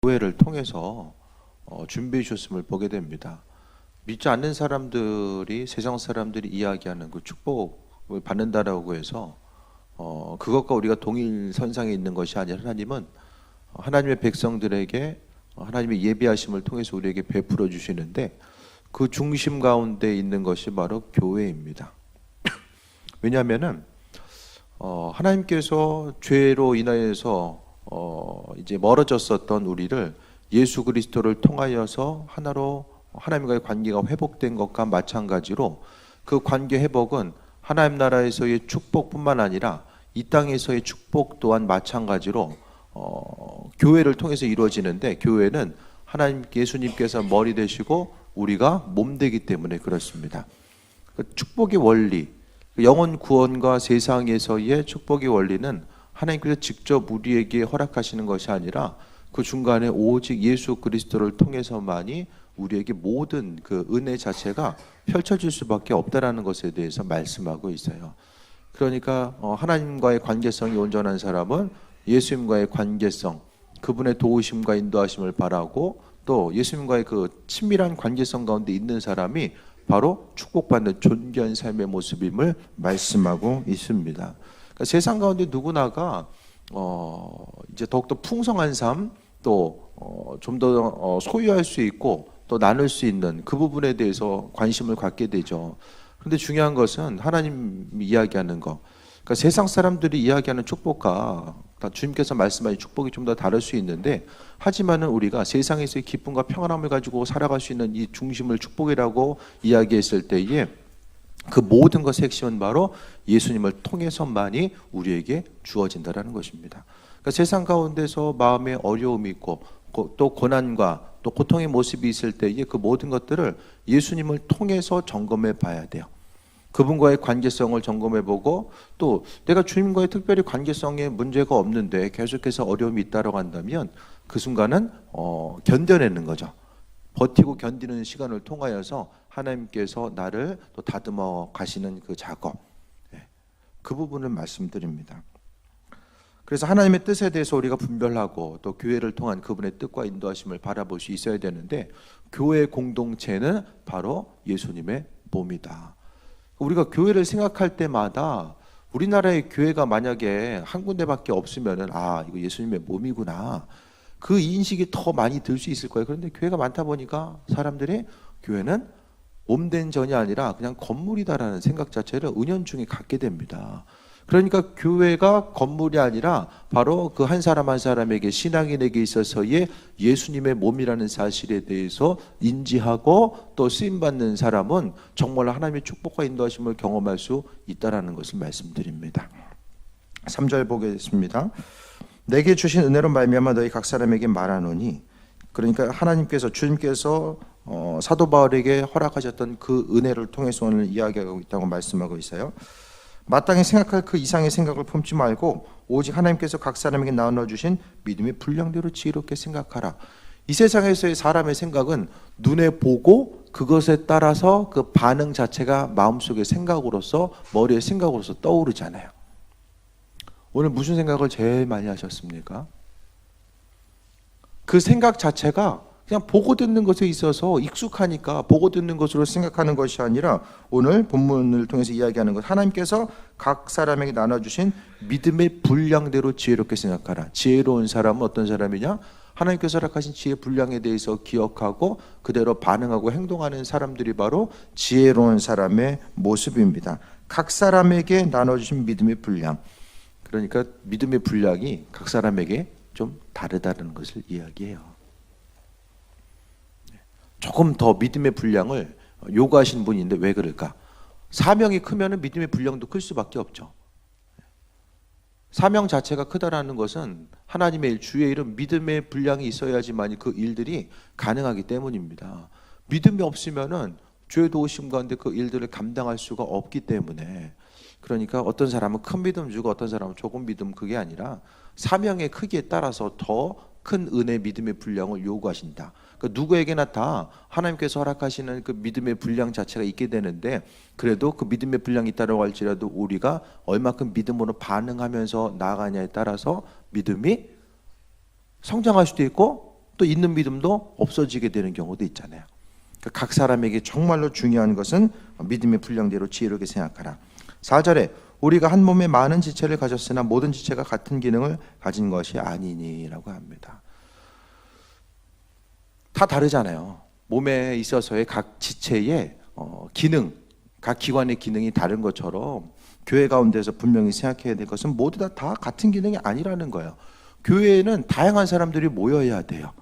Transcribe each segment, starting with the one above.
교회를 통해서 준비해 주셨음을 보게 됩니다. 믿지 않는 사람들이 세상 사람들이 이야기하는 그 축복을 받는다라고 해서 그것과 우리가 동일선상에 있는 것이 아니라 하나님은 하나님의 백성들에게 하나님의 예비하심을 통해서 우리에게 베풀어 주시는데 그 중심 가운데 있는 것이 바로 교회입니다. 왜냐하면은 하나님께서 죄로 인하여서 이제 멀어졌었던 우리를 예수 그리스도를 통하여서 하나로 하나님과의 관계가 회복된 것과 마찬가지로 그 관계 회복은 하나님 나라에서의 축복뿐만 아니라 이 땅에서의 축복 또한 마찬가지로 교회를 통해서 이루어지는데, 교회는 하나님 예수님께서 머리 되시고 우리가 몸 되기 때문에 그렇습니다. 그 축복의 원리, 영혼 구원과 세상에서의 축복의 원리는 하나님께서 직접 우리에게 허락하시는 것이 아니라 그 중간에 오직 예수 그리스도를 통해서만이 우리에게 모든 그 은혜 자체가 펼쳐질 수밖에 없다라는 것에 대해서 말씀하고 있어요. 그러니까 하나님과의 관계성이 온전한 사람은 예수님과의 관계성, 그분의 도우심과 인도하심을 바라고 또 예수님과의 그 친밀한 관계성 가운데 있는 사람이 바로 축복받는 존귀한 삶의 모습임을 말씀하고 있습니다. 그러니까 세상 가운데 누구나가 이제 더욱더 풍성한 삶, 또 좀 더 소유할 수 있고 또 나눌 수 있는 그 부분에 대해서 관심을 갖게 되죠. 그런데 중요한 것은 하나님이 이야기하는 것, 그러니까 세상 사람들이 이야기하는 축복과 주님께서 말씀하신 축복이 좀 더 다를 수 있는데, 하지만은 우리가 세상에서의 기쁨과 평안함을 가지고 살아갈 수 있는 이 중심을 축복이라고 이야기했을 때에 그 모든 것의 핵심은 바로 예수님을 통해서만이 우리에게 주어진다라는 것입니다. 그러니까 세상 가운데서 마음에 어려움이 있고 또 고난과 또 고통의 모습이 있을 때에 그 모든 것들을 예수님을 통해서 점검해 봐야 돼요. 그분과의 관계성을 점검해보고 또 내가 주님과의 특별히 관계성에 문제가 없는데 계속해서 어려움이 있다고 한다면 그 순간은 견뎌내는 거죠. 버티고 견디는 시간을 통하여서 하나님께서 나를 또 다듬어 가시는 그 작업, 그 부분을 말씀드립니다. 그래서 하나님의 뜻에 대해서 우리가 분별하고 또 교회를 통한 그분의 뜻과 인도하심을 바라볼 수 있어야 되는데, 교회 공동체는 바로 예수님의 몸이다. 우리가 교회를 생각할 때마다 우리나라의 교회가 만약에 한 군데밖에 없으면은 이거 예수님의 몸이구나, 그 인식이 더 많이 들 수 있을 거예요. 그런데 교회가 많다 보니까 사람들이 교회는 몸된 전이 아니라 그냥 건물이다라는 생각 자체를 은연중에 갖게 됩니다. 그러니까 교회가 건물이 아니라 바로 그 한 사람 한 사람에게, 신앙인에게 있어서의 예수님의 몸이라는 사실에 대해서 인지하고 또 쓰임받는 사람은 정말 하나님의 축복과 인도하심을 경험할 수 있다는 것을 말씀드립니다. 3절 보겠습니다. 내게 주신 은혜로 말미암아 너희 각 사람에게 말하노니, 그러니까 하나님께서, 주님께서 사도 바울에게 허락하셨던 그 은혜를 통해서 오늘 이야기하고 있다고 말씀하고 있어요. 마땅히 생각할 그 이상의 생각을 품지 말고 오직 하나님께서 각 사람에게 나눠주신 믿음의 분량대로 지혜롭게 생각하라. 이 세상에서의 사람의 생각은 눈에 보고 그것에 따라서 그 반응 자체가 마음속의 생각으로서, 머리의 생각으로서 떠오르잖아요. 오늘 무슨 생각을 제일 많이 하셨습니까? 그 생각 자체가 그냥 보고 듣는 것에 있어서 익숙하니까 보고 듣는 것으로 생각하는 것이 아니라 오늘 본문을 통해서 이야기하는 것, 하나님께서 각 사람에게 나눠주신 믿음의 분량대로 지혜롭게 생각하라. 지혜로운 사람은 어떤 사람이냐? 하나님께서 허락하신 지혜 분량에 대해서 기억하고 그대로 반응하고 행동하는 사람들이 바로 지혜로운 사람의 모습입니다. 각 사람에게 나눠주신 믿음의 분량, 그러니까 믿음의 분량이 각 사람에게 좀 다르다는 것을 이야기해요. 조금 더 믿음의 분량을 요구하시는 분이 있는데 왜 그럴까? 사명이 크면 믿음의 분량도 클 수밖에 없죠. 사명 자체가 크다라는 것은 하나님의 일, 주의 일은 믿음의 분량이 있어야지만 그 일들이 가능하기 때문입니다. 믿음이 없으면은 주의 도우심 가운데 그 일들을 감당할 수가 없기 때문에, 그러니까 어떤 사람은 큰 믿음 주고 어떤 사람은 조금 믿음, 그게 아니라 사명의 크기에 따라서 더 큰 은혜, 믿음의 분량을 요구하신다. 그러니까 누구에게나 다 하나님께서 허락하시는 그 믿음의 분량 자체가 있게 되는데, 그래도 그 믿음의 분량이 있다고 할지라도 우리가 얼마큼 믿음으로 반응하면서 나아가냐에 따라서 믿음이 성장할 수도 있고 또 있는 믿음도 없어지게 되는 경우도 있잖아요. 그러니까 각 사람에게 정말로 중요한 것은 믿음의 분량대로 지혜롭게 생각하라. 4절에 우리가 한 몸에 많은 지체를 가졌으나 모든 지체가 같은 기능을 가진 것이 아니니라고 합니다. 다 다르잖아요. 몸에 있어서의 각 지체의 기능, 각 기관의 기능이 다른 것처럼 교회 가운데서 분명히 생각해야 될 것은 모두 다 같은 기능이 아니라는 거예요. 교회에는 다양한 사람들이 모여야 돼요.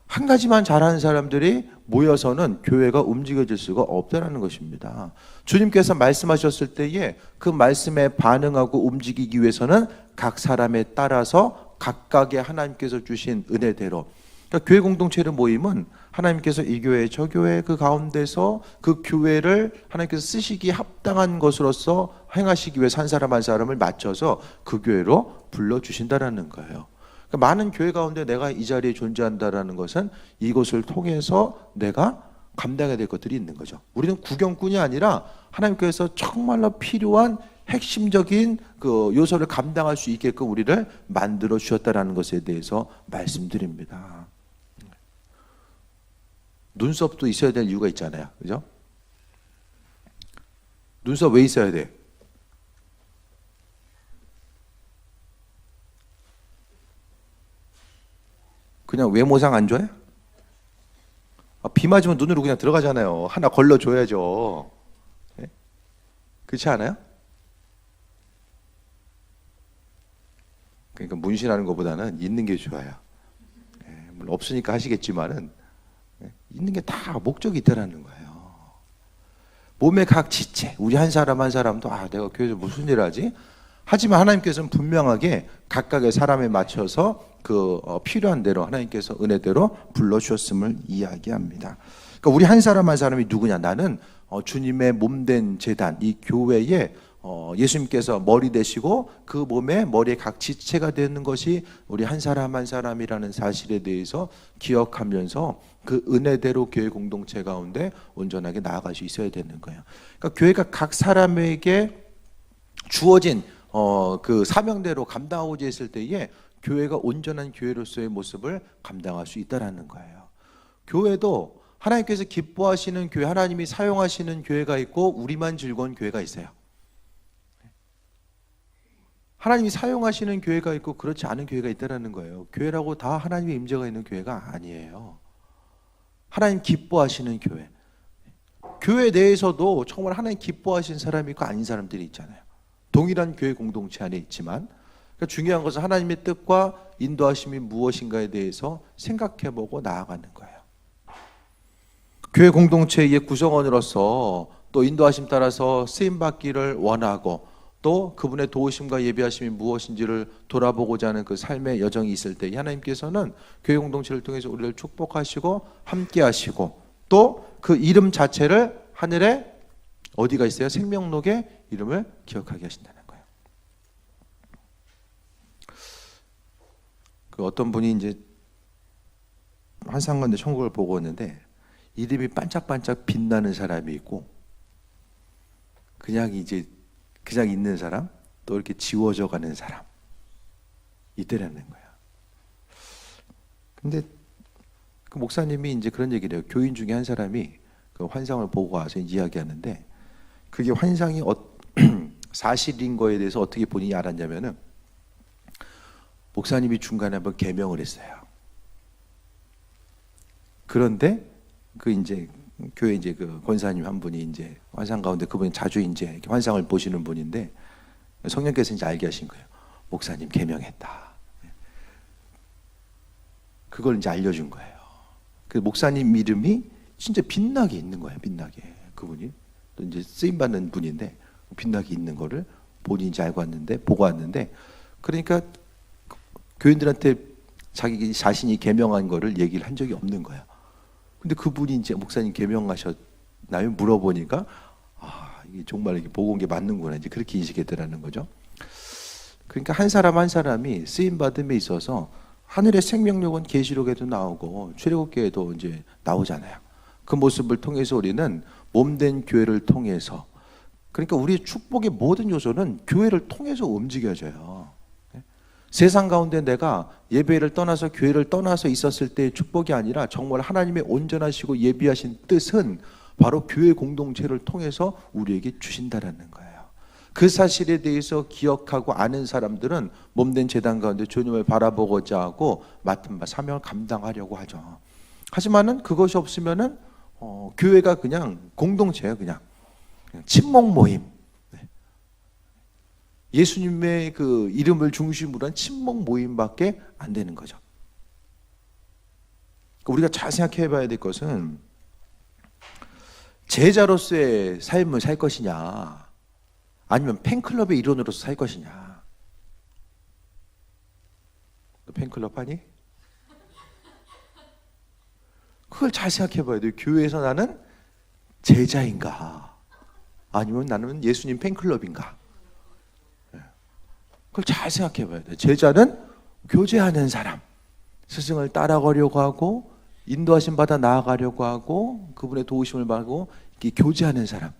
한 가지만 잘하는 사람들이 모여서는 교회가 움직여질 수가 없다는 것입니다. 주님께서 말씀하셨을 때에 그 말씀에 반응하고 움직이기 위해서는 각 사람에 따라서 각각의 하나님께서 주신 은혜대로, 그러니까 교회 공동체의 모임은 하나님께서 이 교회 저 교회 그 가운데서 그 교회를 하나님께서 쓰시기 합당한 것으로서 행하시기 위해서 한 사람 한 사람을 맞춰서 그 교회로 불러주신다라는 거예요. 그러니까 많은 교회 가운데 내가 이 자리에 존재한다라는 것은 이곳을 통해서 내가 감당해야 될 것들이 있는 거죠. 우리는 구경꾼이 아니라 하나님께서 정말로 필요한 핵심적인 그 요소를 감당할 수 있게끔 우리를 만들어 주셨다라는 것에 대해서 말씀드립니다. 눈썹도 있어야 될 이유가 있잖아요. 그죠? 눈썹 왜 있어야 돼? 그냥 외모상 안 좋아요? 비 맞으면 눈으로 그냥 들어가잖아요. 하나 걸러줘야죠. 네? 그렇지 않아요? 그러니까 문신하는 것보다는 있는 게 좋아요. 네, 물론 없으니까 하시겠지만은 있는 게 다 목적이 있다라는 거예요. 몸의 각 지체, 우리 한 사람 한 사람도 내가 교회에서 무슨 일을 하지? 하지만 하나님께서는 분명하게 각각의 사람에 맞춰서 그 필요한 대로 하나님께서 은혜대로 불러주셨음을 이야기합니다. 그러니까 우리 한 사람 한 사람이 누구냐? 나는 주님의 몸된 제단, 이 교회에 예수님께서 머리 되시고 그 몸에 머리의 각 지체가 되는 것이 우리 한 사람 한 사람이라는 사실에 대해서 기억하면서 그 은혜대로 교회 공동체 가운데 온전하게 나아갈 수 있어야 되는 거예요. 그러니까 교회가 각 사람에게 주어진 그 사명대로 감당하고자 했을 때에 교회가 온전한 교회로서의 모습을 감당할 수 있다라는 거예요. 교회도 하나님께서 기뻐하시는 교회, 하나님이 사용하시는 교회가 있고 우리만 즐거운 교회가 있어요. 하나님이 사용하시는 교회가 있고 그렇지 않은 교회가 있다라는 거예요. 교회라고 다 하나님의 임재가 있는 교회가 아니에요. 하나님 기뻐하시는 교회. 교회 내에서도 정말 하나님 기뻐하시는 사람이 있고 아닌 사람들이 있잖아요. 동일한 교회 공동체 안에 있지만 그러니까 중요한 것은 하나님의 뜻과 인도하심이 무엇인가에 대해서 생각해보고 나아가는 거예요. 교회 공동체의 구성원으로서 또 인도하심 따라서 쓰임받기를 원하고 또 그분의 도우심과 예비하심이 무엇인지를 돌아보고자 하는 그 삶의 여정이 있을 때 하나님께서는 교회 공동체를 통해서 우리를 축복하시고 함께 하시고 또 그 이름 자체를 하늘에 어디가 있어요? 생명록에 이름을 기억하게 하신다는 거예요. 그 어떤 분이 이제 환상가운데 천국을 보고 왔는데 이름이 반짝반짝 빛나는 사람이 있고 그냥 있는 사람 또 이렇게 지워져 가는 사람 이때라는 거야. 근데 그 목사님이 이제 그런 얘기를 해요. 교인 중에 한 사람이 그 환상을 보고 와서 이야기하는데 그게 환상이 사실인 거에 대해서 어떻게 본인이 알았냐면은 목사님이 중간에 한번 개명을 했어요. 그런데 그 이제 교회 이제 그 권사님 한 분이 이제 환상 가운데 그분이 자주 이제 이렇게 환상을 보시는 분인데 성령께서 이제 알게 하신 거예요. 목사님 개명했다. 그걸 이제 알려준 거예요. 그 목사님 이름이 진짜 빛나게 있는 거예요. 빛나게 그분이 또 이제 쓰임 받는 분인데 빛나게 있는 거를 본인이 이제 알고 왔는데 보고 왔는데 그러니까 교인들한테 자기 자신이 개명한 거를 얘기를 한 적이 없는 거예요. 근데 그분이 이제 목사님 개명하셨나요? 물어보니까 이게 정말 이게 보고 온 게 맞는구나 이제 그렇게 인식했더라는 거죠. 그러니까 한 사람 한 사람이 쓰임 받음에 있어서 하늘의 생명력은 계시록에도 나오고 출애굽기에도 이제 나오잖아요. 그 모습을 통해서 우리는 몸된 교회를 통해서 그러니까 우리의 축복의 모든 요소는 교회를 통해서 움직여져요. 세상 가운데 내가 예배를 떠나서 교회를 떠나서 있었을 때의 축복이 아니라 정말 하나님의 온전하시고 예비하신 뜻은 바로 교회 공동체를 통해서 우리에게 주신다라는 거예요. 그 사실에 대해서 기억하고 아는 사람들은 몸된 제단 가운데 주님을 바라보고자 하고 맡은 바 사명을 감당하려고 하죠. 하지만은 그것이 없으면은 교회가 그냥 공동체예요. 그냥 친목 모임. 예수님의 그 이름을 중심으로 한 친목 모임밖에 안 되는 거죠. 우리가 잘 생각해 봐야 될 것은 제자로서의 삶을 살 것이냐 아니면 팬클럽의 일원으로서 살 것이냐. 너 팬클럽 하니? 그걸 잘 생각해 봐야 돼요. 교회에서 나는 제자인가 아니면 나는 예수님 팬클럽인가. 그걸 잘 생각해 봐야 돼요. 제자는 교제하는 사람, 스승을 따라가려고 하고 인도하심 받아 나아가려고 하고 그분의 도우심을 받고 이렇게 교제하는 사람.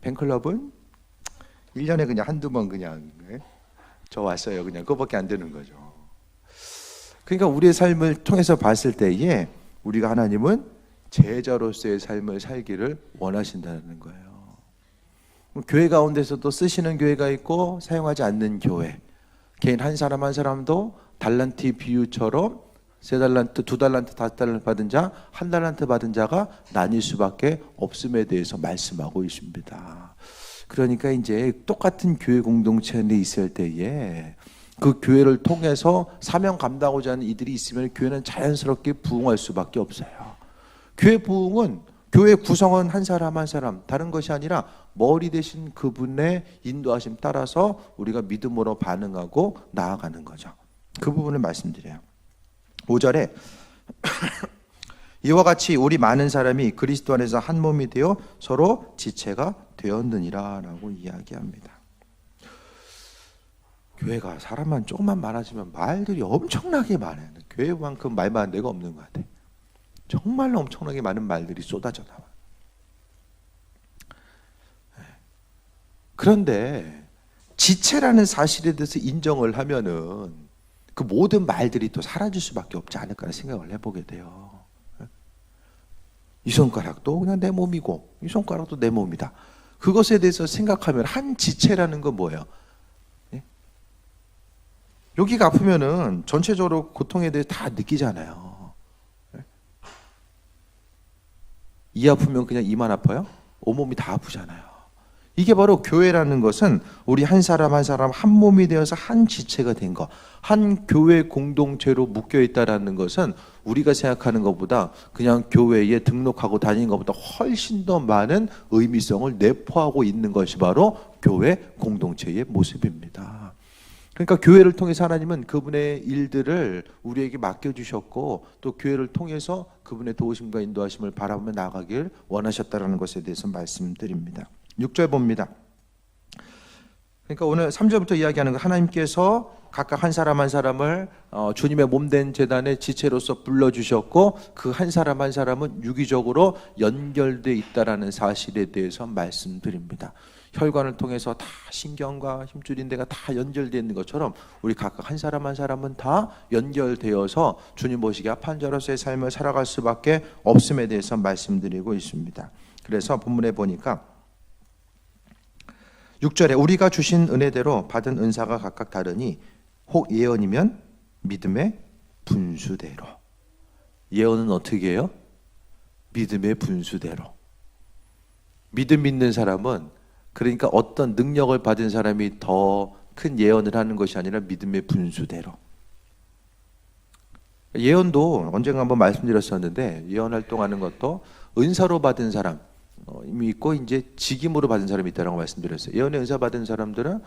팬클럽은 1년에 그냥 한두 번 그냥 저 왔어요. 그냥 그거밖에 안 되는 거죠. 그러니까 우리의 삶을 통해서 봤을 때에 우리가 하나님은 제자로서의 삶을 살기를 원하신다는 거예요. 교회 가운데서도 쓰시는 교회가 있고 사용하지 않는 교회. 개인 한 사람 한 사람도 달란트 비유처럼 3달란트, 2달란트, 5달란트 받은 자, 1달란트 받은 자가 나뉠 수밖에 없음에 대해서 말씀하고 있습니다. 그러니까 이제 똑같은 교회 공동체 안에 있을 때에 그 교회를 통해서 사명 감당하고자 하는 이들이 있으면 교회는 자연스럽게 부흥할 수밖에 없어요. 교회 부흥은 교회 구성원 한 사람 한 사람 다른 것이 아니라 머리 대신 그분의 인도하심 따라서 우리가 믿음으로 반응하고 나아가는 거죠. 그 부분을 말씀드려요. 5절에 이와 같이 우리 많은 사람이 그리스도 안에서 한 몸이 되어 서로 지체가 되었느니라 라고 이야기합니다. 교회가 사람만 조금만 많아지면 말들이 엄청나게 많아요. 교회만큼 말 많은 데가 없는 것 같아요. 정말로 엄청나게 많은 말들이 쏟아져 나와요. 그런데 지체라는 사실에 대해서 인정을 하면은 그 모든 말들이 또 사라질 수밖에 없지 않을까 생각을 해보게 돼요. 이 손가락도 그냥 내 몸이고 이 손가락도 내 몸이다. 그것에 대해서 생각하면 한 지체라는 건 뭐예요? 여기가 아프면은 전체적으로 고통에 대해 다 느끼잖아요. 이 아프면 그냥 이만 아파요? 온몸이 다 아프잖아요. 이게 바로 교회라는 것은 우리 한 사람 한 사람 한 몸이 되어서 한 지체가 된 것, 한 교회 공동체로 묶여 있다라는 것은 우리가 생각하는 것보다 그냥 교회에 등록하고 다니는 것보다 훨씬 더 많은 의미성을 내포하고 있는 것이 바로 교회 공동체의 모습입니다. 그러니까 교회를 통해서 하나님은 그분의 일들을 우리에게 맡겨주셨고 또 교회를 통해서 그분의 도우심과 인도하심을 바라보며 나아가길 원하셨다는 것에 대해서 말씀드립니다. 6절 봅니다. 그러니까 오늘 3절부터 이야기하는 거 하나님께서 각각 한 사람 한 사람을 주님의 몸된 제단의 지체로서 불러주셨고 그 한 사람 한 사람은 유기적으로 연결되어 있다는 사실에 대해서 말씀드립니다. 혈관을 통해서 다 신경과 힘줄인 데가 다 연결되어 있는 것처럼 우리 각각 한 사람 한 사람은 다 연결되어서 주님 보시기에 합한 자로서의 삶을 살아갈 수밖에 없음에 대해서 말씀드리고 있습니다. 그래서 본문에 보니까 6절에 우리가 주신 은혜대로 받은 은사가 각각 다르니 혹 예언이면 믿음의 분수대로. 예언은 어떻게 해요? 믿음의 분수대로. 믿음 있는 사람은 그러니까 어떤 능력을 받은 사람이 더 큰 예언을 하는 것이 아니라 믿음의 분수대로. 예언도 언젠가 한번 말씀드렸었는데 예언 활동하는 것도 은사로 받은 사람 이미 있고 이제 직임으로 받은 사람이 있다라고 말씀드렸어요. 예언의 은사 받은 사람들은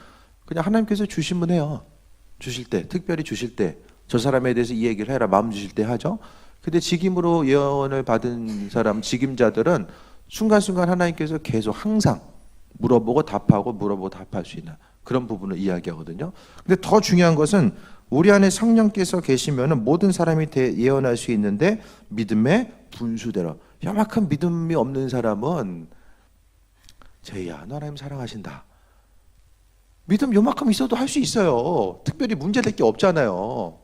그냥 하나님께서 주시면 해요. 주실 때, 특별히 주실 때 저 사람에 대해서 이 얘기를 해라 마음 주실 때 하죠. 근데 직임으로 예언을 받은 사람, 직임자들은 순간순간 하나님께서 계속 항상 물어보고 답하고 물어보고 답할 수 있는 그런 부분을 이야기하거든요. 근데 더 중요한 것은 우리 안에 성령께서 계시면 모든 사람이 예언할 수 있는데 믿음의 분수대로. 요만큼 믿음이 없는 사람은 제이야 너 하나님 사랑하신다. 믿음 요만큼 있어도 할 수 있어요. 특별히 문제될 게 없잖아요.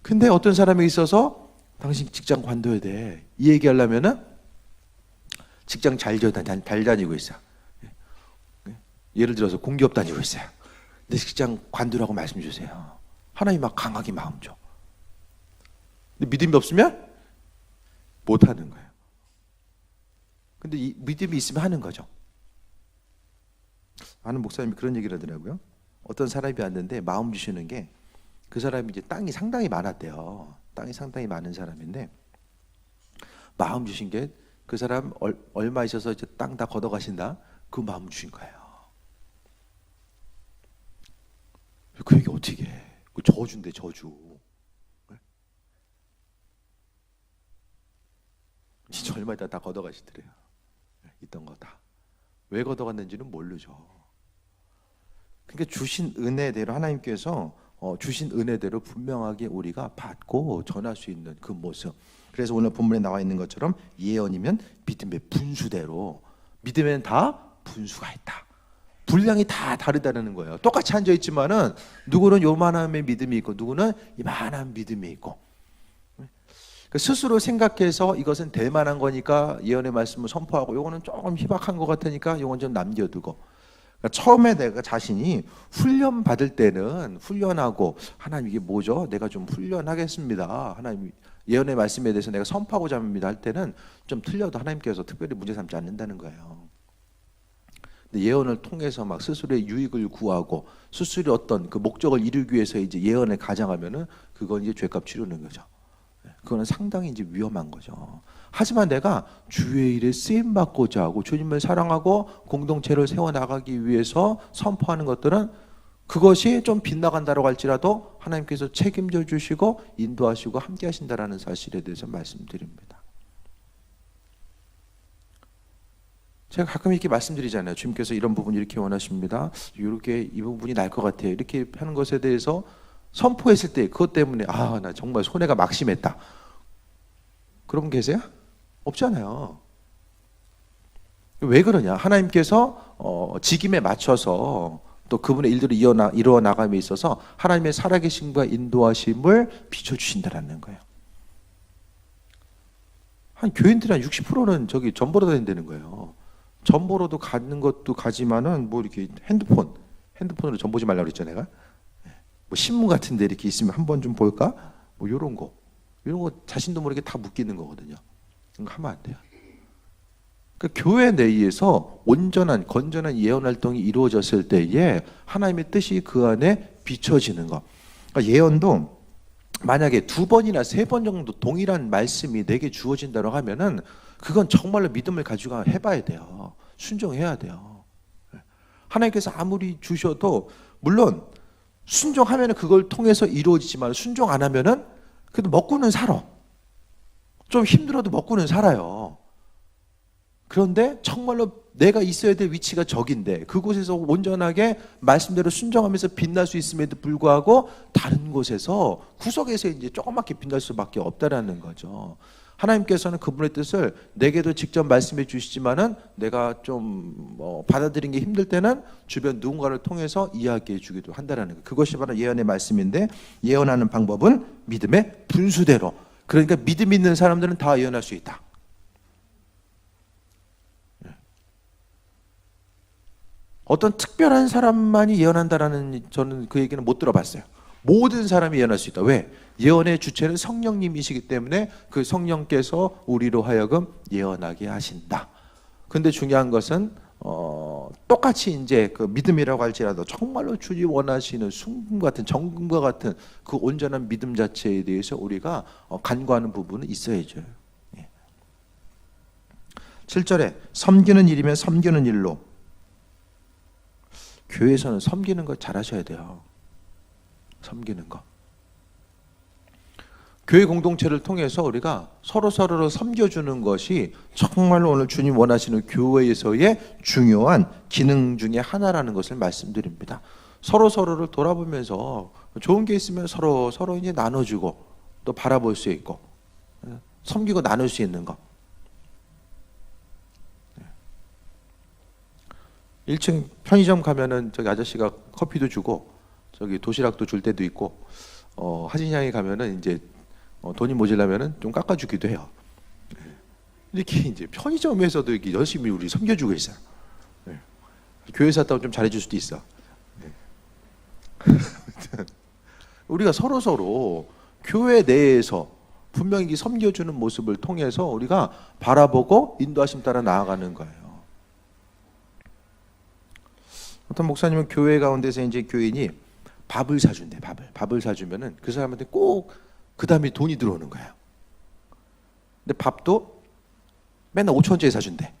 근데 어떤 사람이 있어서 당신 직장 관둬야 돼. 이 얘기하려면은 직장 잘 다니고 있어. 예를 들어서 공기업 다니고 있어요. 내 직장 관두라고 말씀 주세요. 하나님 막 강하게 마음 줘. 근데 믿음이 없으면 못 하는 거예요. 근데 이 믿음이 있으면 하는 거죠. 아는 목사님이 그런 얘기를 하더라고요. 어떤 사람이 왔는데 마음 주시는 게 그 사람이 이제 땅이 상당히 많았대요. 땅이 상당히 많은 사람인데 마음 주신 게 그 사람 얼마 있어서 이제 땅 다 걷어가신다. 그 마음 주신 거예요. 그 얘기 어떻게 해? 그 저주인데 저주. 진짜 얼마 있다 다 걷어가시더래요. 있던 거 다. 왜 걷어갔는지는 모르죠. 그러니까 주신 은혜대로 하나님께서 주신 은혜대로 분명하게 우리가 받고 전할 수 있는 그 모습. 그래서 오늘 본문에 나와 있는 것처럼 예언이면 믿음의 분수대로 믿음에는 다 분수가 있다. 분량이 다 다르다는 거예요. 똑같이 앉아 있지만은 누구는 요만함의 믿음이 있고 누구는 이만한 믿음이 있고. 스스로 생각해서 이것은 될 만한 거니까 예언의 말씀을 선포하고 요거는 조금 희박한 것 같으니까 요건 좀 남겨두고. 그러니까 처음에 내가 자신이 훈련 받을 때는 훈련하고 하나님 이게 뭐죠? 내가 좀 훈련하겠습니다. 하나님 예언의 말씀에 대해서 내가 선포하고자 합니다 할 때는 좀 틀려도 하나님께서 특별히 문제 삼지 않는다는 거예요. 근데 예언을 통해서 막 스스로의 유익을 구하고 스스로의 어떤 그 목적을 이루기 위해서 이제 예언에 가장하면은 그건 이제 죄값 치르는 거죠. 그거는 상당히 이제 위험한 거죠. 하지만 내가 주의 일에 쓰임 받고자 하고 주님을 사랑하고 공동체를 세워 나가기 위해서 선포하는 것들은 그것이 좀 빗나간다고 할지라도 하나님께서 책임져 주시고 인도하시고 함께 하신다라는 사실에 대해서 말씀드립니다. 제가 가끔 이렇게 말씀드리잖아요. 주님께서 이런 부분 이렇게 원하십니다. 이렇게 이 부분이 날 것 같아요. 이렇게 하는 것에 대해서 선포했을 때 그것 때문에 나 정말 손해가 막심했다. 그런 분 계세요? 없잖아요. 왜 그러냐? 하나님께서 직임에 맞춰서 또 그분의 일들을 이루어 나감에 있어서 하나님의 살아계심과 인도하심을 비춰주신다라는 거예요. 한 교인들이 한 60%는 저기 전보로 다닌다는 거예요. 전보로도 가는 것도 가지만은 뭐 이렇게 핸드폰으로 전 보지 말라고 그랬죠 내가. 뭐 신문 같은 데 이렇게 있으면 한번 좀 볼까? 뭐 이런 거 자신도 모르게 다 묶이는 거거든요. 그런 거 하면 안 돼요. 그러니까 교회 내에서 온전한 건전한 예언 활동이 이루어졌을 때에 하나님의 뜻이 그 안에 비춰지는 거. 그러니까 예언도 만약에 2번이나 3번 정도 동일한 말씀이 내게 주어진다고 하면은 그건 정말로 믿음을 가지고 해봐야 돼요. 순종해야 돼요. 하나님께서 아무리 주셔도 물론 순종하면은 그걸 통해서 이루어지지만 순종 안 하면은 그래도 먹고는 살아. 좀 힘들어도 먹고는 살아요. 그런데 정말로 내가 있어야 될 위치가 저긴데 그곳에서 온전하게 말씀대로 순종하면서 빛날 수 있음에도 불구하고 다른 곳에서 구석에서 이제 조그맣게 빛날 수밖에 없다라는 거죠. 하나님께서는 그분의 뜻을 내게도 직접 말씀해 주시지만은 내가 좀 받아들이는 게 힘들 때는 주변 누군가를 통해서 이야기해 주기도 한다라는 거. 그것이 바로 예언의 말씀인데 예언하는 방법은 믿음의 분수대로. 그러니까 믿음 있는 사람들은 다 예언할 수 있다. 어떤 특별한 사람만이 예언한다라는 저는 그 얘기는 못 들어봤어요. 모든 사람이 예언할 수 있다. 왜? 예언의 주체는 성령님이시기 때문에 그 성령께서 우리로 하여금 예언하게 하신다. 근데 중요한 것은 똑같이 이제 그 믿음이라고 할지라도 정말로 주님 원하시는 순금 같은 정금과 같은 그 온전한 믿음 자체에 대해서 우리가 간구하는 부분은 있어야죠. 7절에 섬기는 일이면 섬기는 일로. 교회에서는 섬기는 거 잘하셔야 돼요. 섬기는 거. 교회 공동체를 통해서 우리가 서로를 섬겨주는 것이 정말로 오늘 주님 원하시는 교회에서의 중요한 기능 중에 하나라는 것을 말씀드립니다. 서로를 돌아보면서 좋은 게 있으면 서로 이제 나눠주고 또 바라볼 수 있고 섬기고 나눌 수 있는 것. 1층 편의점 가면은 저기 아저씨가 커피도 주고 저기 도시락도 줄 때도 있고 하진양에 가면은 이제 돈이 모자라면은 좀 깎아주기도 해요. 이렇게 이제 편의점에서도 이렇게 열심히 우리 섬겨주고 있어요. 교회에서 왔다고 좀 잘해줄 수도 있어. 우리가 서로 교회 내에서 분명히 섬겨주는 모습을 통해서 우리가 바라보고 인도하심 따라 나아가는 거예요. 어떤 목사님은 교회 가운데서 이제 교인이 밥을 사준대. 밥을 사주면은 그 사람한테 꼭 그 다음에 돈이 들어오는 거예요. 근데 밥도 맨날 5,000원짜리 사준대.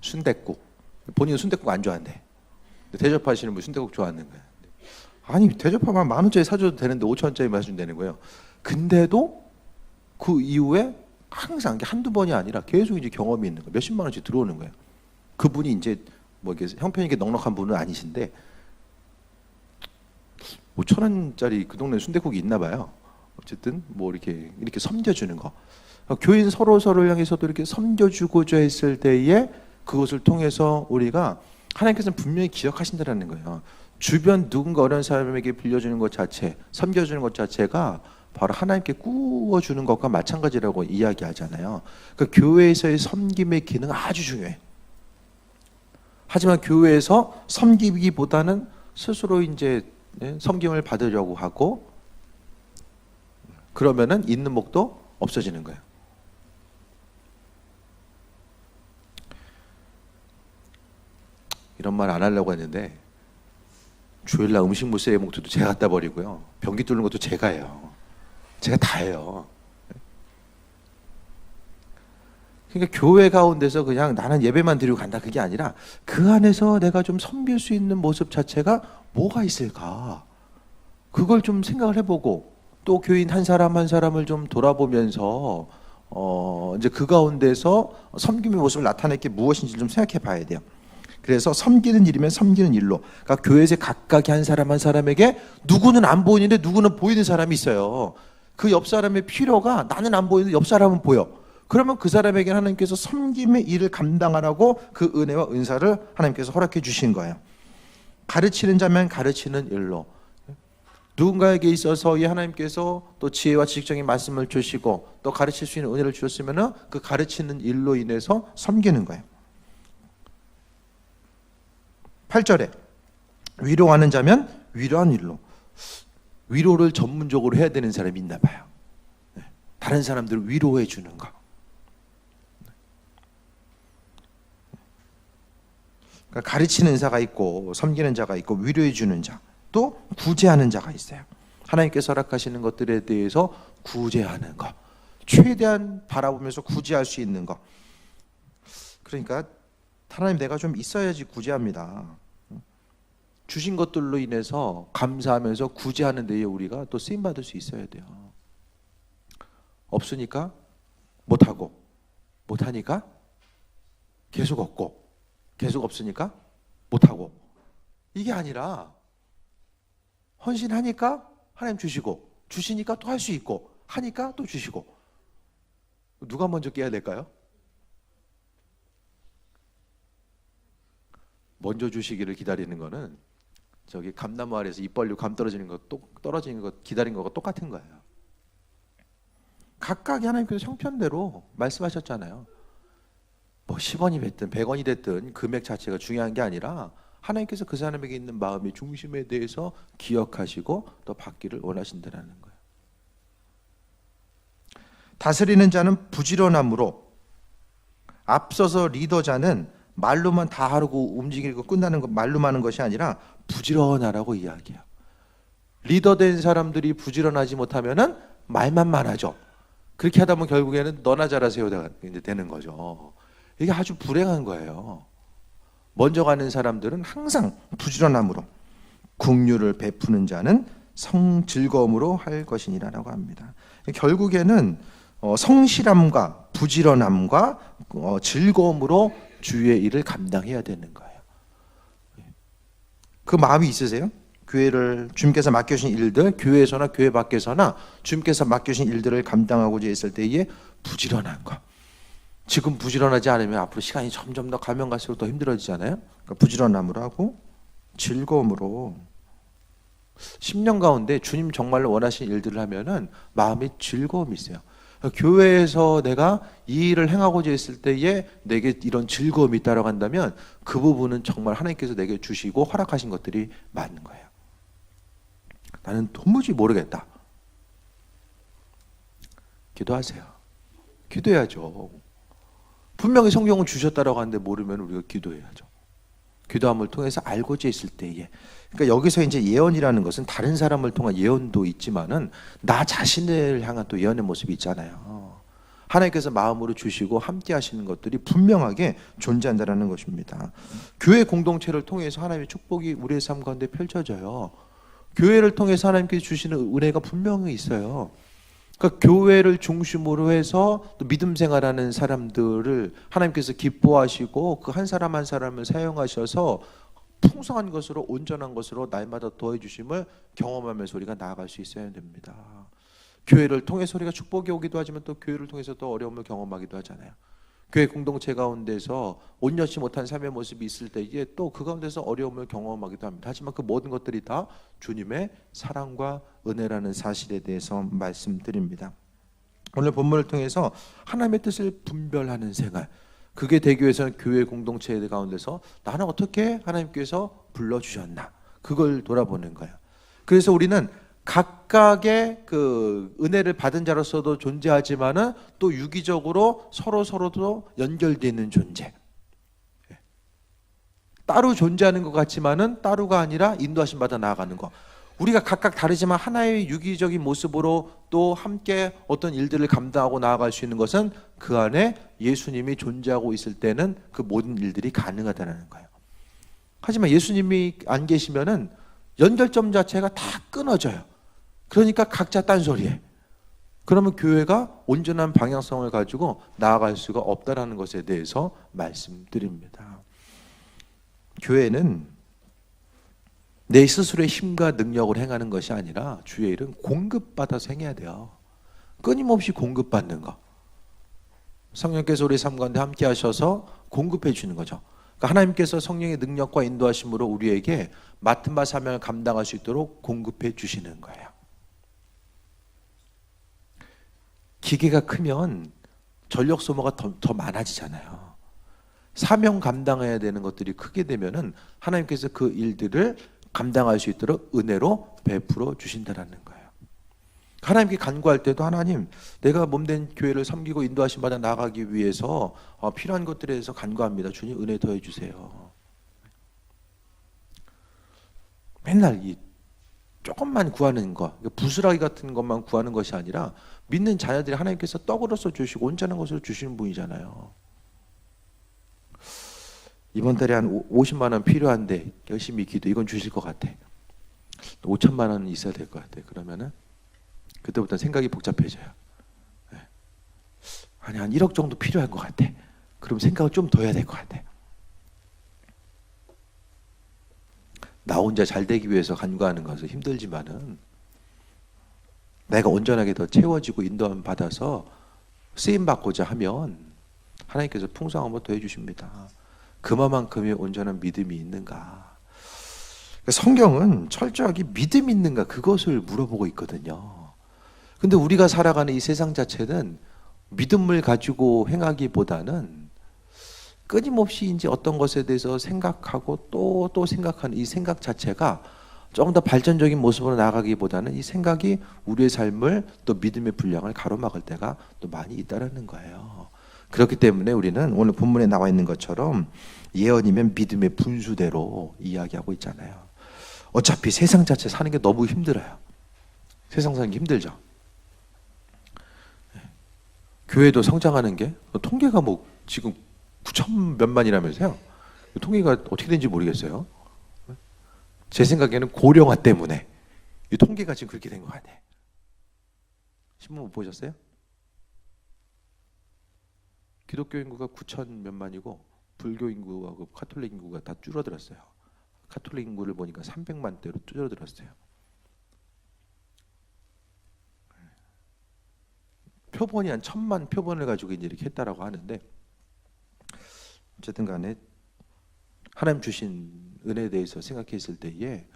순댓국. 본인은 순댓국 안 좋아한대. 대접하시는 분 순댓국 좋아하는 거예요. 아니 대접하면 10,000원짜리 사줘도 되는데 5,000원짜리만 사준다는 거예요. 근데도 그 이후에 항상 한두 번이 아니라 계속 이제 경험이 있는 거예요. 몇십만 원씩 들어오는 거예요. 그분이 이제 뭐 이렇게 형편이 이렇게 넉넉한 분은 아니신데 5,000원짜리 그 동네 순댓국이 있나 봐요. 어쨌든 뭐 이렇게 섬겨주는 거. 교인 서로를 향해서도 이렇게 섬겨주고자 했을 때에 그것을 통해서 우리가 하나님께서는 분명히 기억하신다는 거예요. 주변 누군가 어려운 사람에게 빌려주는 것 자체, 섬겨주는 것 자체가 바로 하나님께 꾸어주는 것과 마찬가지라고 이야기하잖아요. 그 교회에서의 섬김의 기능 아주 중요해. 하지만 교회에서 섬기기보다는 스스로 이제 섬김을 받으려고 하고 그러면은 있는 목도 없어지는 거예요. 이런 말 안 하려고 했는데 주일날 음식 못 세의 목도 제가 갖다 버리고요. 변기 뚫는 것도 제가 해요. 제가 다 해요. 그러니까 교회 가운데서 그냥 나는 예배만 드리고 간다 그게 아니라 그 안에서 내가 좀 섬길 수 있는 모습 자체가 뭐가 있을까? 그걸 좀 생각을 해보고 또 교인 한 사람 한 사람을 좀 돌아보면서 이제 그 가운데서 섬김의 모습을 나타낼 게 무엇인지 좀 생각해 봐야 돼요. 그래서 섬기는 일이면 섬기는 일로. 그러니까 교회에서 각각의 한 사람 한 사람에게 누구는 안 보이는데 누구는 보이는 사람이 있어요. 그 옆 사람의 필요가 나는 안 보이는데 옆 사람은 보여. 그러면 그 사람에게 하나님께서 섬김의 일을 감당하라고 그 은혜와 은사를 하나님께서 허락해 주신 거예요. 가르치는 자면 가르치는 일로. 누군가에게 있어서 이 하나님께서 또 지혜와 지식적인 말씀을 주시고 또 가르칠 수 있는 은혜를 주셨으면 그 가르치는 일로 인해서 섬기는 거예요. 8절에 위로하는 자면 위로한 일로. 위로를 전문적으로 해야 되는 사람이 있나 봐요. 다른 사람들을 위로해 주는 거. 그러니까 가르치는 자가 있고 섬기는 자가 있고 위로해 주는 자, 또 구제하는 자가 있어요. 하나님께서 허락하시는 것들에 대해서 구제하는 거. 최대한 바라보면서 구제할 수 있는 거. 그러니까 하나님 내가 좀 있어야지 구제합니다. 주신 것들로 인해서 감사하면서 구제하는 데에 우리가 또 쓰임받을 수 있어야 돼요. 없으니까 못하고 못하니까 계속 없고 계속 없으니까 못하고 이게 아니라 헌신하니까 하나님 주시고 주시니까 또 할 수 있고 하니까 또 주시고. 누가 먼저 깨야 될까요? 먼저 주시기를 기다리는 거는 저기 감나무 아래에서 입 벌리고 감 떨어지는 거 떨어지는 거 기다리는 거가 똑같은 거예요. 각각이 하나님께서 형편대로 말씀하셨잖아요. 뭐 10원이 됐든 100원이 됐든 금액 자체가 중요한 게 아니라 하나님께서 그 사람에게 있는 마음의 중심에 대해서 기억하시고 또 받기를 원하신다는 거예요. 다스리는 자는 부지런함으로. 앞서서 리더자는 말로만 다 하고 움직이고 끝나는 것, 말로만 하는 것이 아니라 부지런하라고 이야기해요. 리더된 사람들이 부지런하지 못하면은 말만 많아져. 그렇게 하다 보면 결국에는 너나 잘하세요가 이제 되는 거죠. 이게 아주 불행한 거예요. 먼저 가는 사람들은 항상 부지런함으로. 긍휼을 베푸는 자는 즐거움으로 할 것이니라라고 합니다. 결국에는 성실함과 부지런함과 즐거움으로 주의 일을 감당해야 되는 거예요. 그 마음이 있으세요? 교회를 주님께서 맡겨주신 일들, 교회에서나 교회 밖에서나 주님께서 맡겨주신 일들을 감당하고자 했을 때에 부지런한 것. 지금 부지런하지 않으면 앞으로 시간이 점점 더 가면 갈수록 더 힘들어지잖아요. 그러니까 부지런함으로 하고 즐거움으로. 10년 가운데 주님 정말로 원하시는 일들을 하면은 마음에 즐거움이 있어요. 교회에서 내가 이 일을 행하고자 했을 때에 내게 이런 즐거움이 있다라고 한다면 그 부분은 정말 하나님께서 내게 주시고 허락하신 것들이 맞는 거예요. 나는 도무지 모르겠다. 기도하세요. 기도해야죠. 분명히 성경은 주셨다라고 하는데 모르면 우리가 기도해야죠. 기도함을 통해서 알고자 있을 때에. 그러니까 여기서 이제 예언이라는 것은 다른 사람을 통한 예언도 있지만은 나 자신을 향한 또 예언의 모습이 있잖아요. 하나님께서 마음으로 주시고 함께 하시는 것들이 분명하게 존재한다는 것입니다. 교회 공동체를 통해서 하나님의 축복이 우리의 삶 가운데 펼쳐져요. 교회를 통해서 하나님께서 주시는 은혜가 분명히 있어요. 그러니까 교회를 중심으로 해서 또 믿음 생활하는 사람들을 하나님께서 기뻐하시고 그 한 사람 한 사람을 사용하셔서 풍성한 것으로 온전한 것으로 날마다 더해 주심을 경험하면서 우리가 나아갈 수 있어야 됩니다. 교회를 통해서 우리가 축복이 오기도 하지만 또 교회를 통해서 또 어려움을 경험하기도 하잖아요. 교회 공동체 가운데서 온전치 못한 삶의 모습이 있을 때에 또 그 가운데서 어려움을 경험하기도 합니다. 하지만 그 모든 것들이 다 주님의 사랑과 은혜라는 사실에 대해서 말씀드립니다. 오늘 본문을 통해서 하나님의 뜻을 분별하는 생활, 그게 되기 위해서는 교회 공동체 가운데서 나는 어떻게 하나님께서 불러주셨나, 그걸 돌아보는 거예요. 그래서 우리는 각각의 그 은혜를 받은 자로서도 존재하지만은 또 유기적으로 서로도 연결되어 있는 존재. 따로 존재하는 것 같지만은 따로가 아니라 인도하심 받아 나아가는 것. 우리가 각각 다르지만 하나의 유기적인 모습으로 또 함께 어떤 일들을 감당하고 나아갈 수 있는 것은 그 안에 예수님이 존재하고 있을 때는 그 모든 일들이 가능하다는 거예요. 하지만 예수님이 안 계시면은 연결점 자체가 다 끊어져요. 그러니까 각자 딴소리해. 그러면 교회가 온전한 방향성을 가지고 나아갈 수가 없다는 것에 대해서 말씀드립니다. 교회는 내 스스로의 힘과 능력을 행하는 것이 아니라 주의 일은 공급받아서 행해야 돼요. 끊임없이 공급받는 거. 성령께서 우리 삶 가운데 함께 하셔서 공급해 주는 거죠. 그러니까 하나님께서 성령의 능력과 인도하심으로 우리에게 맡은 바 사명을 감당할 수 있도록 공급해 주시는 거예요. 기계가 크면 전력 소모가 더 많아지잖아요. 사명 감당해야 되는 것들이 크게 되면은 하나님께서 그 일들을 감당할 수 있도록 은혜로 베풀어 주신다라는 거예요. 하나님께 간구할 때도 하나님, 내가 몸된 교회를 섬기고 인도하심 받아 나가기 위해서 필요한 것들에 대해서 간구합니다. 주님 은혜 더해 주세요. 맨날 이 조금만 구하는 거, 부스라기 같은 것만 구하는 것이 아니라 믿는 자녀들이 하나님께서 떡으로서 주시고 온전한 것으로 주시는 분이잖아요. 이번 달에 한 50만 원 필요한데 열심히 기도, 이건 주실 것 같아. 5천만 원은 있어야 될 것 같아. 그러면은 그때부터 생각이 복잡해져요. 아니 한 1억 정도 필요할 것 같아. 그럼 생각을 좀 더 해야 될 것 같아. 나 혼자 잘 되기 위해서 간구하는 것은 힘들지만은 내가 온전하게 더 채워지고 인도함 받아서 쓰임 받고자 하면 하나님께서 풍성함을 더해 주십니다. 그만큼의 온전한 믿음이 있는가? 성경은 철저하게 믿음 있는가 그것을 물어보고 있거든요. 근데 우리가 살아가는 이 세상 자체는 믿음을 가지고 행하기보다는 끊임없이 이제 어떤 것에 대해서 생각하고 또 생각하는 이 생각 자체가 조금 더 발전적인 모습으로 나가기보다는 이 생각이 우리의 삶을 또 믿음의 분량을 가로막을 때가 또 많이 있다라는 거예요. 그렇기 때문에 우리는 오늘 본문에 나와 있는 것처럼 예언이면 믿음의 분수대로 이야기하고 있잖아요. 어차피 세상 자체 사는 게 너무 힘들어요. 세상 사는 게 힘들죠. 교회도 성장하는 게 통계가 뭐 지금 9천 몇만이라면서요. 통계가 어떻게 된지 모르겠어요. 제 생각에는 고령화 때문에 이 통계가 지금 그렇게 된 것 같아. 신문 못 보셨어요? 기독교 인구가 9천 몇만이고 불교 인구하고 카톨릭 인구가 다 줄어들었어요. 카톨릭 인구를 보니까 300만 대로 줄어들었어요. 표본이 한 1000만 표본을 가지고 이제 이렇게 했다라고 하는데 어쨌든 간에 하나님 주신 은혜에 대해서 생각했을 때에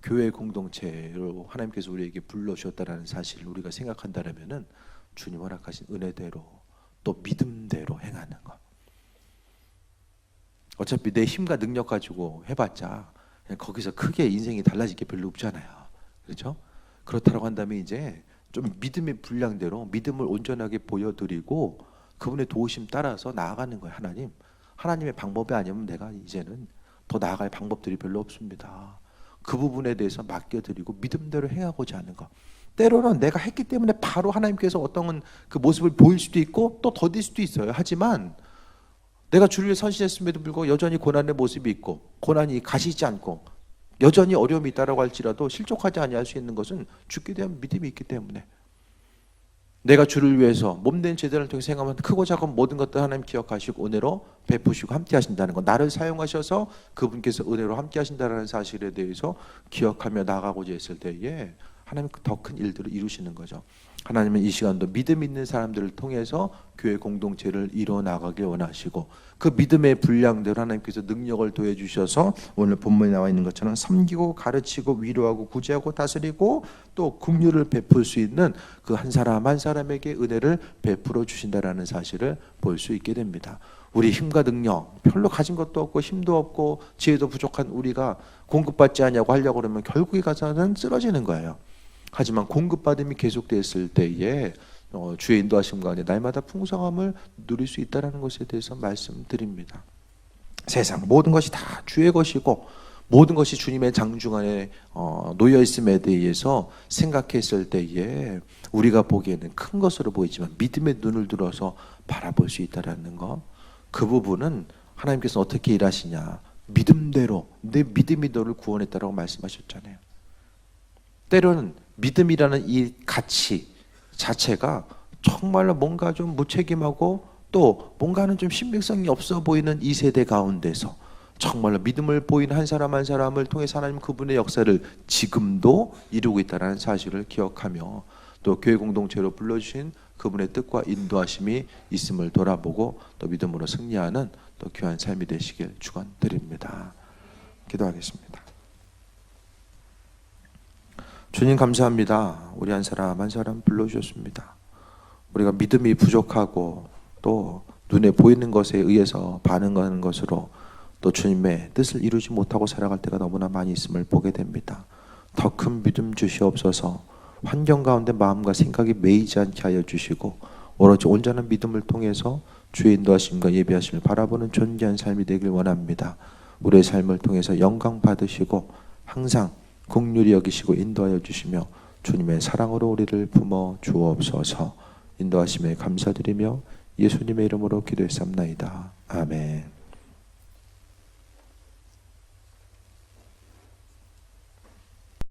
교회 공동체로 하나님께서 우리에게 불러주셨다는 사실을 우리가 생각한다면은 주님 허락하신 은혜대로 또 믿음대로 행하는 것. 어차피 내 힘과 능력 가지고 해봤자 그냥 거기서 크게 인생이 달라질 게 별로 없잖아요. 그렇죠? 그렇다고 한다면 이제 좀 믿음의 분량대로 믿음을 온전하게 보여드리고 그분의 도우심 따라서 나아가는 거예요. 하나님의 방법이 아니면 내가 이제는 더 나아갈 방법들이 별로 없습니다. 그 부분에 대해서 맡겨드리고 믿음대로 행하고자 하는 것. 때로는 내가 했기 때문에 바로 하나님께서 어떤 그 모습을 보일 수도 있고 또 더딜 수도 있어요. 하지만 내가 주를 위해 선신했음에도 불구하고 여전히 고난의 모습이 있고 고난이 가시지 않고 여전히 어려움이 있다라고 할지라도 실족하지 아니할 수 있는 것은 주께 대한 믿음이 있기 때문에 내가 주를 위해서 몸된 제단을 통해 생각하면 크고 작은 모든 것들 하나님 기억하시고 은혜로 베푸시고 함께 하신다는 것, 나를 사용하셔서 그분께서 은혜로 함께 하신다는 사실에 대해서 기억하며 나가고자 했을 때에 하나님 더 큰 일들을 이루시는 거죠. 하나님은 이 시간도 믿음 있는 사람들을 통해서 교회 공동체를 이뤄나가길 원하시고 그 믿음의 분량대로 하나님께서 능력을 더해 주셔서 오늘 본문에 나와 있는 것처럼 섬기고 가르치고 위로하고 구제하고 다스리고 또 긍휼을 베풀 수 있는 그 한 사람 한 사람에게 은혜를 베풀어 주신다라는 사실을 볼 수 있게 됩니다. 우리 힘과 능력 별로 가진 것도 없고 힘도 없고 지혜도 부족한 우리가 공급받지 않냐고 하려고 그러면 결국에 가서는 쓰러지는 거예요. 하지만 공급받음이 계속됐을 때에 주의 인도하심 가운데 날마다 풍성함을 누릴 수 있다는 것에 대해서 말씀드립니다. 세상 모든 것이 다 주의 것이고 모든 것이 주님의 장중 안에 놓여 있음에 대해서 생각했을 때에 우리가 보기에는 큰 것으로 보이지만 믿음의 눈을 들어서 바라볼 수 있다는 것, 그 부분은 하나님께서 어떻게 일하시냐, 믿음대로 내 믿음이 너를 구원했다라고 말씀하셨잖아요. 때로는 믿음이라는 이 가치 자체가 정말로 뭔가 좀 무책임하고 또 뭔가는 좀 신빙성이 없어 보이는 이 세대 가운데서 정말로 믿음을 보이는 한 사람 한 사람을 통해서 하나님 그분의 역사를 지금도 이루고 있다는 사실을 기억하며 또 교회 공동체로 불러주신 그분의 뜻과 인도하심이 있음을 돌아보고 또 믿음으로 승리하는 또 귀한 삶이 되시길 축원드립니다. 기도하겠습니다. 주님 감사합니다. 우리 한 사람 한 사람 불러주셨습니다. 우리가 믿음이 부족하고 또 눈에 보이는 것에 의해서 반응하는 것으로 또 주님의 뜻을 이루지 못하고 살아갈 때가 너무나 많이 있음을 보게 됩니다. 더 큰 믿음 주시옵소서. 환경 가운데 마음과 생각이 매이지 않게 하여 주시고 오로지 온전한 믿음을 통해서 주의 인도하심과 예비하심을 바라보는 존귀한 삶이 되길 원합니다. 우리의 삶을 통해서 영광 받으시고 항상 긍휼히 여기시고 인도하여 주시며 주님의 사랑으로 우리를 품어 주옵소서. 인도하심에 감사드리며 예수님의 이름으로 기도했사옵나이다. 아멘.